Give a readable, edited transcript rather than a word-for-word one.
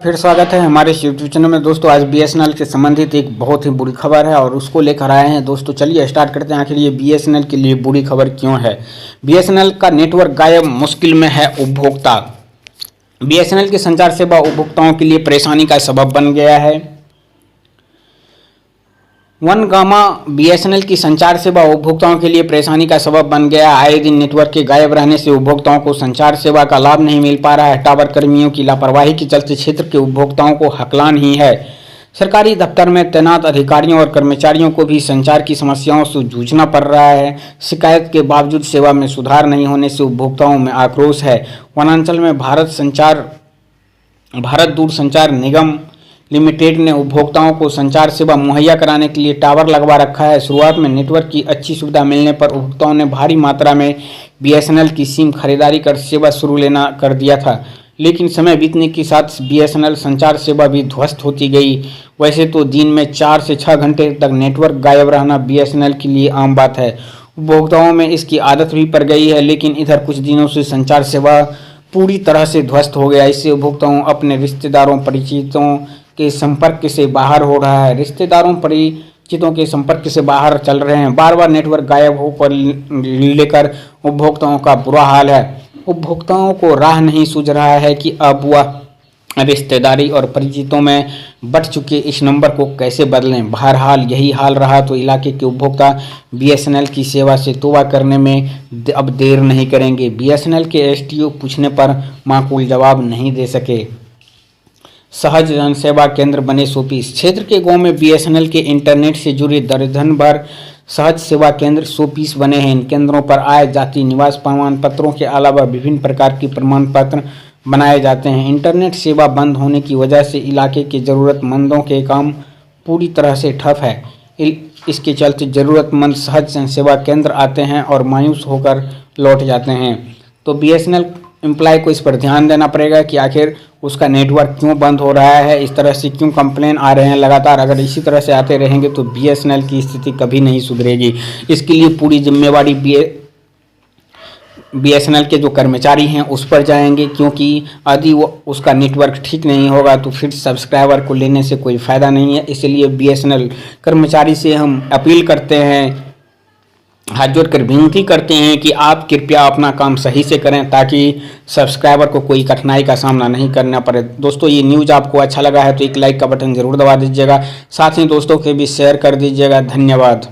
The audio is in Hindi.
फिर स्वागत है हमारे इस यूट्यूब चैनल में। दोस्तों आज बीएसएनएल से संबंधित एक बहुत ही बुरी खबर है और उसको लेकर आए हैं। दोस्तों चलिए स्टार्ट करते हैं, आखिर ये बीएसएनएल के लिए बुरी खबर क्यों है। बीएसएनएल का नेटवर्क गायब, मुश्किल में है उपभोक्ता। बीएसएनएल की संचार सेवा उपभोक्ताओं के लिए परेशानी का सबब बन गया है। वनगामा बीएसएनएल की संचार सेवा उपभोक्ताओं के लिए परेशानी का सबब बन गया। आए दिन नेटवर्क के गायब रहने से उपभोक्ताओं को संचार सेवा का लाभ नहीं मिल पा रहा है। टावर कर्मियों की लापरवाही के चलते क्षेत्र के उपभोक्ताओं को हकलान ही है। सरकारी दफ्तर में तैनात अधिकारियों और कर्मचारियों को भी संचार की समस्याओं से जूझना पड़ रहा है। शिकायत के बावजूद सेवा में सुधार नहीं होने से उपभोक्ताओं में आक्रोश है। वनांचल में भारत दूरसंचार निगम लिमिटेड ने उपभोक्ताओं को संचार सेवा मुहैया कराने के लिए टावर लगवा रखा है। शुरुआत में नेटवर्क की अच्छी सुविधा मिलने पर उपभोक्ताओं ने भारी मात्रा में बीएसएनएल की सिम खरीदारी कर सेवा शुरू लेना कर दिया था, लेकिन समय बीतने के साथ बीएसएनएल संचार सेवा भी ध्वस्त होती गई। वैसे तो दिन में 4 से 6 घंटे तक नेटवर्क गायब रहना बीएसएनएल के लिए आम बात है। उपभोक्ताओं में इसकी आदत भी पड़ गई है, लेकिन इधर कुछ दिनों से संचार सेवा पूरी तरह से ध्वस्त हो गया। इससे उपभोक्ताओं अपने रिश्तेदारों परिचितों के संपर्क से बाहर हो रहा है। रिश्तेदारों परिचितों के संपर्क से बाहर चल रहे हैं। बार बार नेटवर्क गायब हो पर लेकर उपभोक्ताओं का बुरा हाल है। उपभोक्ताओं को राह नहीं सूझ रहा है कि अब वह रिश्तेदारी और परिचितों में बट चुके इस नंबर को कैसे बदलें। बहरहाल यही हाल रहा तो इलाके के उपभोक्ता बीएसएनएल की सेवा से तौबा करने में अब देर नहीं करेंगे। बीएसएनएल के एसटीओ पूछने पर माकूल जवाब नहीं दे सके। सहज जन सेवा केंद्र बने 120। क्षेत्र के गांव में बीएसएनएल के इंटरनेट से जुड़े दर्जन भर सहज सेवा केंद्र 120 बने हैं। इन केंद्रों पर आय, जाति, निवास प्रमाण पत्रों के अलावा विभिन्न प्रकार के प्रमाण पत्र बनाए जाते हैं। इंटरनेट सेवा बंद होने की वजह से इलाके के जरूरतमंदों के काम पूरी तरह से ठप है। इसके चलते जरूरतमंद सहज जन सेवा केंद्र आते हैं और मायूस होकर लौट जाते हैं। तो बीएसएनएल एम्प्लॉय को इस पर ध्यान देना पड़ेगा कि आखिर उसका नेटवर्क क्यों बंद हो रहा है, इस तरह से क्यों कंप्लेन आ रहे हैं लगातार। अगर इसी तरह से आते रहेंगे तो बीएसएनएल की स्थिति कभी नहीं सुधरेगी। इसके लिए पूरी जिम्मेवारी बीएसएनएल के जो कर्मचारी हैं उस पर जाएंगे, क्योंकि यदि वो उसका नेटवर्क ठीक नहीं होगा तो फिर सब्सक्राइबर को लेने से कोई फ़ायदा नहीं है। इसलिए बीएसएनएल कर्मचारी से हम अपील करते हैं, हाथ जोड़कर विनती करते हैं कि आप कृपया अपना काम सही से करें ताकि सब्सक्राइबर को कोई कठिनाई का सामना नहीं करना पड़े। दोस्तों ये न्यूज़ आपको अच्छा लगा है तो एक लाइक का बटन ज़रूर दबा दीजिएगा, साथ ही दोस्तों के भी शेयर कर दीजिएगा। धन्यवाद।